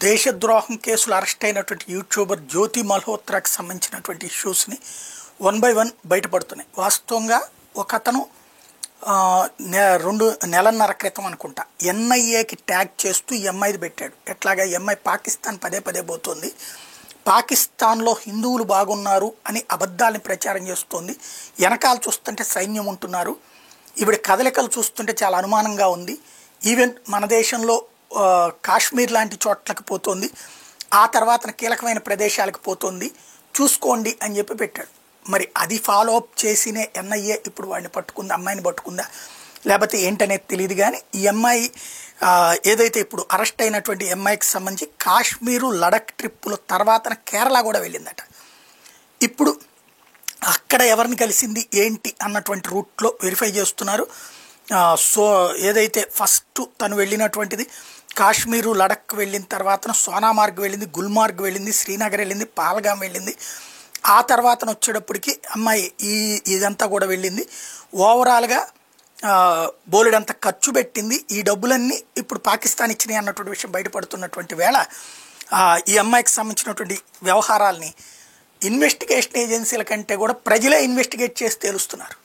దేశద్రోహం కేసులు అరెస్ట్ అయినటువంటి యూట్యూబర్ జ్యోతి మల్హోత్రాకి సంబంధించినటువంటి ఇష్యూస్ని వన్ బై వన్ బయటపడుతున్నాయి. వాస్తవంగా ఒకతను నెలన్నర క్రితం అనుకుంటా ఎన్ఐఏకి ట్యాగ్ చేస్తూ ఎంఐది పెట్టాడు. ఎట్లాగా ఎంఐ పాకిస్తాన్ పదే పదే పోతుంది, పాకిస్తాన్లో హిందువులు బాగున్నారు అని అబద్ధాలని ప్రచారం చేస్తోంది, వెనకాల చూస్తుంటే సైన్యం ఉంటున్నారు, ఈవిడ కదలికలు చూస్తుంటే చాలా అనుమానంగా ఉంది, ఈవెన్ మన దేశంలో కాశ్మీర్ లాంటి చోట్లకి పోతుంది, ఆ తర్వాత కీలకమైన ప్రదేశాలకు పోతుంది, చూసుకోండి అని చెప్పి పెట్టాడు. మరి అది ఫాలో అప్ చేసినే ఎన్ఐఏ ఇప్పుడు వాడిని పట్టుకుందా, అమ్మాయిని పట్టుకుందా లేకపోతే ఏంటనేది తెలియదు. కానీ ఈ అమ్మాయి ఏదైతే ఇప్పుడు అరెస్ట్ అయినటువంటి ఎంఐకి సంబంధించి కాశ్మీరు లడక్ ట్రిప్పుల తర్వాత కేరళ కూడా వెళ్ళిందట. ఇప్పుడు అక్కడ ఎవరిని కలిసింది ఏంటి అన్నటువంటి రూట్లో వెరిఫై చేస్తున్నారు. సో ఏదైతే ఫస్ట్ తను వెళ్ళినటువంటిది కాశ్మీరు లడక్ వెళ్ళిన తర్వాత సోనామార్గ్ వెళ్ళింది, గుల్మార్గ్ వెళ్ళింది, శ్రీనగర్ వెళ్ళింది, పాల్గాం వెళ్ళింది, ఆ తర్వాత వచ్చేటప్పటికి అమ్మాయి ఇదంతా కూడా వెళ్ళింది. ఓవరాల్గా బోలెడంత ఖర్చు పెట్టింది. ఈ డబ్బులన్నీ ఇప్పుడు పాకిస్తాన్ ఇచ్చినాయి అన్నటువంటి విషయం బయటపడుతున్నటువంటి వేళ ఈ అమ్మాయికి సంబంధించినటువంటి వ్యవహారాల్ని ఇన్వెస్టిగేషన్ ఏజెన్సీల కంటే కూడా ప్రజలే ఇన్వెస్టిగేట్ చేసి తేలుస్తున్నారు.